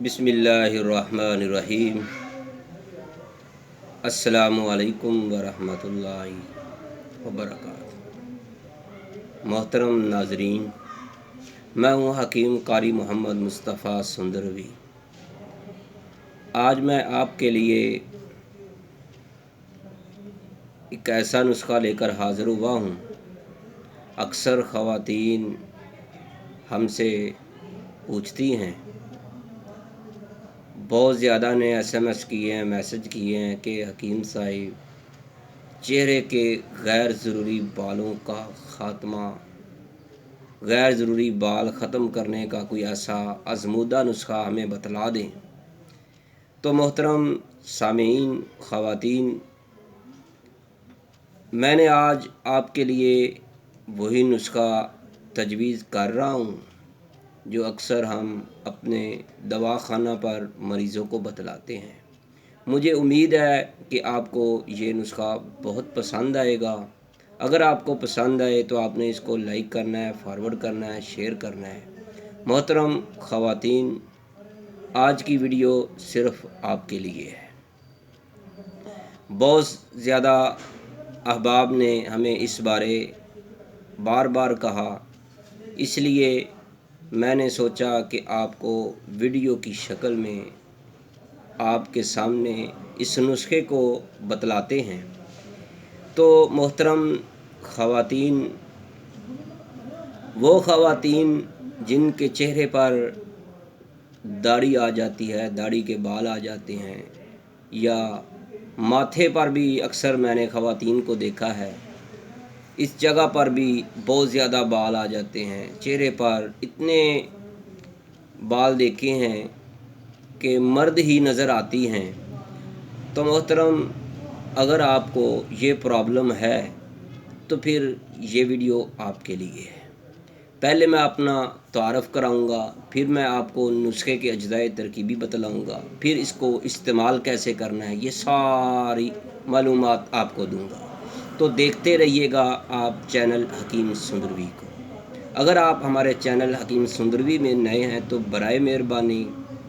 बिस्मिल्लाहिर्रहमानिर्रहीम। अस्सलामुअलैकुम वरहमतुल्लाहि वबरकातुहू। मोहतरम नाजरीन, मैं हूँ हकीम कारी मोहम्मद मुस्तफ़ा सुंदरवी। आज मैं आपके लिए एक ऐसा नुस्खा लेकर हाज़िर हुआ हूँ। अक्सर ख़वातीन हमसे पूछती हैं, बहुत ज़्यादा ने SMS किए हैं, मैसेज किए हैं कि हकीम साहिब, चेहरे के गैर ज़रूरी बालों का ख़ात्मा, गैर ज़रूरी बाल ख़त्म करने का कोई ऐसा आज़मूदा नुस्खा हमें बतला दें। तो मोहतरम सामीन, ख़वातीन, मैंने आज आपके लिए वही नुस्खा तजवीज़ कर रहा हूँ जो अक्सर हम अपने दवाखाना पर मरीज़ों को बतलाते हैं। मुझे उम्मीद है कि आपको ये नुस्खा बहुत पसंद आएगा। अगर आपको पसंद आए तो आपने इसको लाइक करना है, फॉरवर्ड करना है, शेयर करना है। मोहतरम ख़वातीन, आज की वीडियो सिर्फ़ आपके लिए है। बहुत ज़्यादा अहबाब ने हमें इस बारे बार बार कहा, इसलिए मैंने सोचा कि आपको वीडियो की शक्ल में आपके सामने इस नुस्खे को बतलाते हैं। तो मोहतरम ख़वातीन, वो ख़वातीन जिनके चेहरे पर दाढ़ी आ जाती है, दाढ़ी के बाल आ जाते हैं, या माथे पर भी अक्सर मैंने ख़वातीन को देखा है, इस जगह पर भी बहुत ज़्यादा बाल आ जाते हैं। चेहरे पर इतने बाल देखे हैं कि मर्द ही नज़र आती हैं। तो मोहतरम, अगर आपको ये प्रॉब्लम है तो फिर ये वीडियो आपके लिए है। पहले मैं अपना तारफ़ कराऊंगा, फिर मैं आपको नुस्खे के अज्जाए तरकीबी बतलाऊंगा, फिर इसको इस्तेमाल कैसे करना है ये सारी मालूमात आपको दूंगा। तो देखते रहिएगा आप चैनल हकीम सुंदरवी को। अगर आप हमारे चैनल हकीम सुंदरवी में नए हैं तो बराए मेहरबानी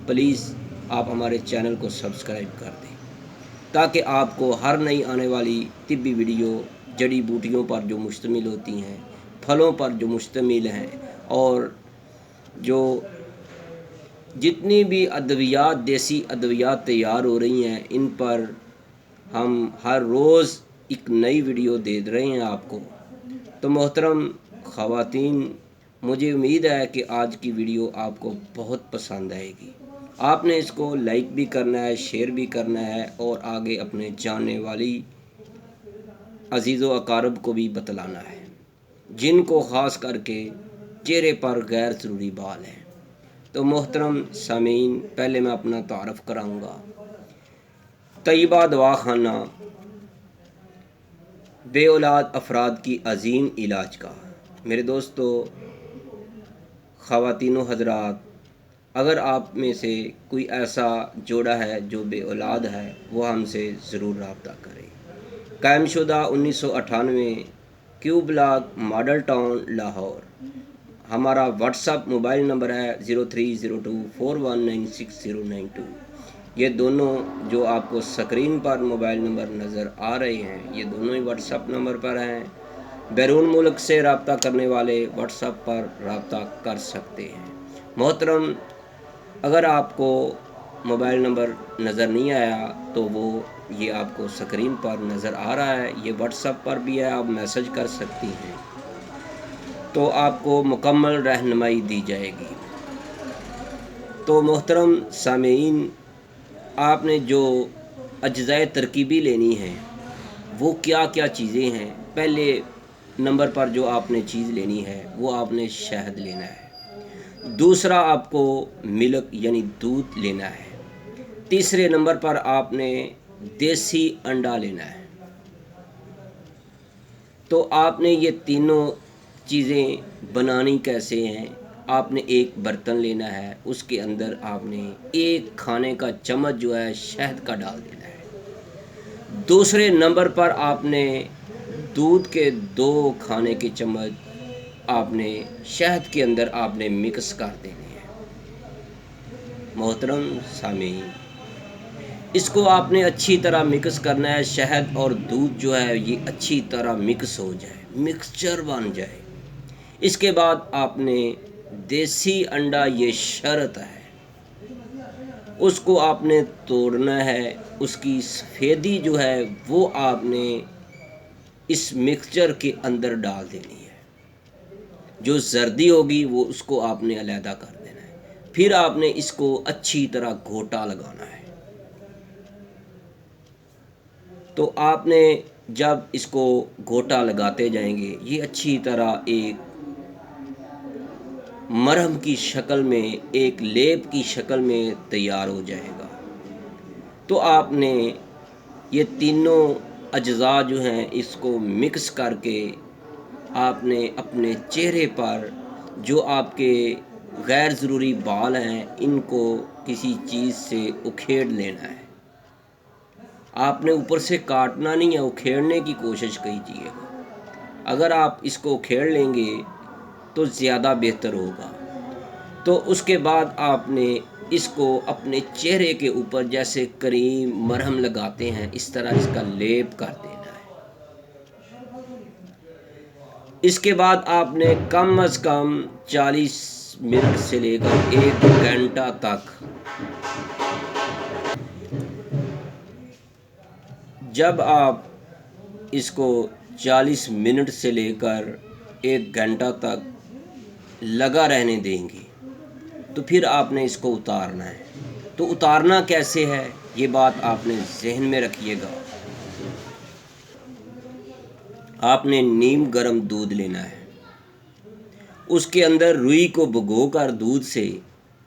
प्लीज़ आप हमारे चैनल को सब्सक्राइब कर दें, ताकि आपको हर नई आने वाली तिब्बी वीडियो, जड़ी बूटियों पर जो मुश्तमिल होती हैं, फलों पर जो मुश्तमिल हैं, और जो जितनी भी अद्वियात, देसी अद्वियात तैयार हो रही हैं, इन पर हम हर रोज़ एक नई वीडियो दे रहे हैं आपको। तो मोहतरम ख़वातीन, मुझे उम्मीद है कि आज की वीडियो आपको बहुत पसंद आएगी। आपने इसको लाइक भी करना है, शेयर भी करना है, और आगे अपने जानने वाली अजीज़ व अकारब को भी बतलाना है जिनको ख़ास करके चेहरे पर गैर ज़रूरी बाल हैं। तो मोहतरम सामीन, पहले मैं अपना तारफ़ कराऊंगा। तैयबा दवाखाना बे औलाद अफराद की अजीम इलाज का। मेरे दोस्तों, ख़वातीनो हज़रात, अगर आप में से कोई ऐसा जोड़ा है जो बे औलाद है, वो हमसे ज़रूर रब्ता करें। कायमशुदा 1998, Q block, model town, Lahore. हमारा व्हाट्सअप मोबाइल नंबर है 0302419692। ये दोनों जो आपको स्क्रीन पर मोबाइल नंबर नज़र आ रहे हैं, ये दोनों ही व्हाट्सअप नंबर पर हैं। बैरून मुल्क से रब्ता करने वाले व्हाट्सअप पर रब्ता कर सकते हैं। मोहतरम, अगर आपको मोबाइल नंबर नज़र नहीं आया तो वो ये आपको स्क्रीन पर नज़र आ रहा है, ये व्हाट्सअप पर भी है, आप मैसेज कर सकती हैं, तो आपको मुकम्मल रहनुमाई दी जाएगी। तो मोहतरम सामीन, आपने जो अज्जाए तरकीबी लेनी है वो क्या क्या चीज़ें हैं। पहले नंबर पर जो आपने चीज़ लेनी है वो आपने शहद लेना है। दूसरा, आपको मिल्क यानी दूध लेना है। तीसरे नंबर पर आपने देसी अंडा लेना है। तो आपने ये तीनों चीज़ें बनानी कैसे हैं? आपने एक बर्तन लेना है, उसके अंदर आपने एक खाने का चम्मच जो है शहद का डाल देना है। दूसरे नंबर पर आपने दूध के 2 खाने के चम्मच आपने शहद के अंदर आपने मिक्स कर देने हैं। محترم سامعین، اس کو آپ نے اچھی طرح مکس کرنا ہے، شہد اور دودھ جو ہے یہ اچھی طرح مکس ہو جائے، مکسچر بن جائے۔ اس کے بعد آپ نے دیسی انڈا، یہ شرط ہے، اس کو آپ نے توڑنا ہے، اس کی سفیدی جو ہے وہ آپ نے اس مکسچر کے اندر ڈال دینی ہے، جو زردی ہوگی وہ اس کو آپ نے علیحدہ کر دینا ہے۔ پھر آپ نے اس کو اچھی طرح گھوٹا لگانا ہے۔ تو آپ نے جب اس کو گھوٹا لگاتے جائیں گے، یہ اچھی طرح ایک مرہم کی شکل میں، ایک لیپ کی شکل میں تیار ہو جائے گا۔ تو آپ نے یہ تینوں اجزاء جو ہیں اس کو مکس کر کے آپ نے اپنے چہرے پر جو آپ کے غیر ضروری بال ہیں ان کو کسی چیز سے اکھیڑ لینا ہے۔ آپ نے اوپر سے کاٹنا نہیں ہے، اکھیڑنے کی کوشش کیجیے گا۔ اگر آپ اس کو اکھیڑ لیں گے تو زیادہ بہتر ہوگا۔ تو اس کے بعد آپ نے اس کو اپنے چہرے کے اوپر جیسے کریم مرہم لگاتے ہیں اس طرح اس کا لیپ کر دینا ہے۔ اس کے بعد آپ نے کم از کم 40 منٹ سے لے کر 1 گھنٹہ تک، جب آپ اس کو 40 منٹ سے لے کر 1 گھنٹہ تک لگا رہنے دیں گے تو پھر آپ نے اس کو اتارنا ہے۔ تو اتارنا کیسے ہے یہ بات آپ نے ذہن میں رکھیے گا۔ آپ نے نیم گرم دودھ لینا ہے، اس کے اندر روئی کو بھگو کر دودھ سے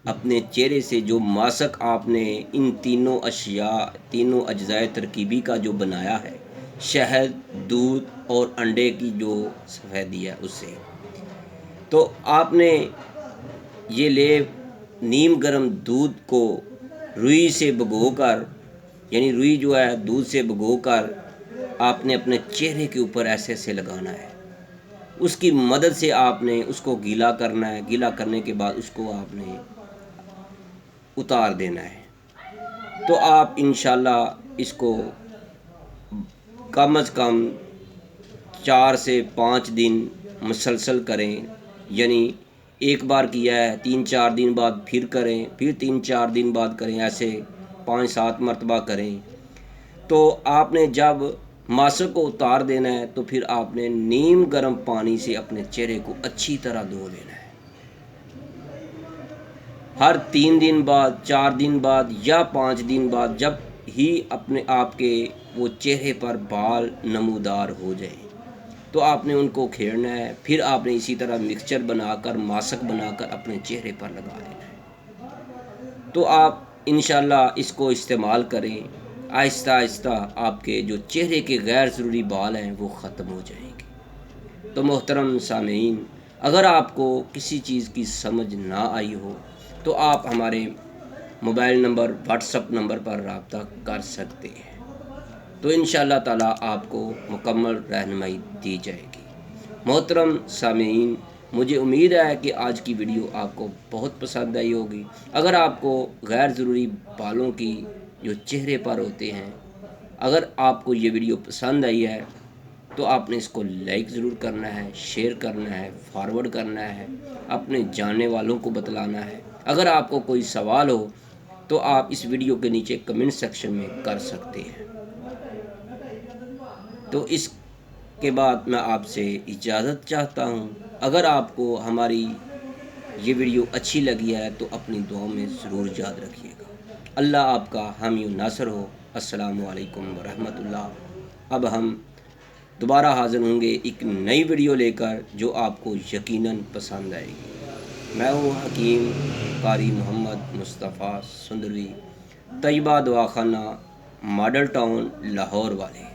اپنے چہرے سے جو ماسک آپ نے ان تینوں اشیاء، تینوں اجزاء ترکیبی کا جو بنایا ہے، شہد، دودھ اور انڈے کی جو سفیدی ہے اس سے، تو آپ نے یہ لیپ نیم گرم دودھ کو روئی سے بھگو کر، یعنی روئی جو ہے دودھ سے بھگو کر آپ نے اپنے چہرے کے اوپر ایسے ایسے لگانا ہے۔ اس کی مدد سے آپ نے اس کو گیلا کرنا ہے، گیلا کرنے کے بعد اس کو آپ نے اتار دینا ہے۔ تو آپ انشاءاللہ اس کو کم از کم 4 سے 5 دن مسلسل کریں، یعنی ایک بار کیا ہے 3-4 دن بعد پھر کریں، پھر 3-4 دن بعد کریں، ایسے 5-7 مرتبہ کریں۔ تو آپ نے جب ماسک کو اتار دینا ہے تو پھر آپ نے نیم گرم پانی سے اپنے چہرے کو اچھی طرح دھو لینا ہے۔ ہر 3 دن بعد، 4 دن بعد یا 5 دن بعد جب ہی اپنے آپ کے وہ چہرے پر بال نمودار ہو جائیں تو آپ نے ان کو کھیڑنا ہے۔ پھر آپ نے اسی طرح مکسچر بنا کر، ماسک بنا کر اپنے چہرے پر لگا لینا ہے۔ تو آپ انشاءاللہ اس کو استعمال کریں، آہستہ آہستہ آپ کے جو چہرے کے غیر ضروری بال ہیں وہ ختم ہو جائیں گے۔ تو محترم سامعین، اگر آپ کو کسی چیز کی سمجھ نہ آئی ہو تو آپ ہمارے mobile number, WhatsApp number پر رابطہ کر سکتے ہیں، تو انشاءاللہ تعالیٰ آپ کو مکمل رہنمائی دی جائے گی۔ محترم سامعین، مجھے امید ہے کہ آج کی ویڈیو آپ کو بہت پسند آئی ہوگی۔ اگر آپ کو غیر ضروری بالوں کی جو چہرے پر ہوتے ہیں، اگر آپ کو یہ ویڈیو پسند آئی ہے تو آپ نے اس کو لائک ضرور کرنا ہے، شیئر کرنا ہے، فارورڈ کرنا ہے، اپنے جاننے والوں کو بتلانا ہے۔ اگر آپ کو کوئی سوال ہو تو آپ اس ویڈیو کے نیچے کمنٹ سیکشن میں کر سکتے ہیں۔ تو اس کے بعد میں آپ سے اجازت چاہتا ہوں۔ اگر آپ کو ہماری یہ ویڈیو اچھی لگی ہے تو اپنی دعاؤں میں ضرور یاد رکھیے گا۔ اللہ آپ کا حامی و ناصر ہو۔ السلام علیکم ورحمۃ اللہ۔ اب ہم دوبارہ حاضر ہوں گے ایک نئی ویڈیو لے کر جو آپ کو یقیناً پسند آئے گی۔ میں ہوں حکیم قاری محمد مصطفیٰ سندروی، طیبہ دواخانہ، ماڈل ٹاؤن، لاہور والے۔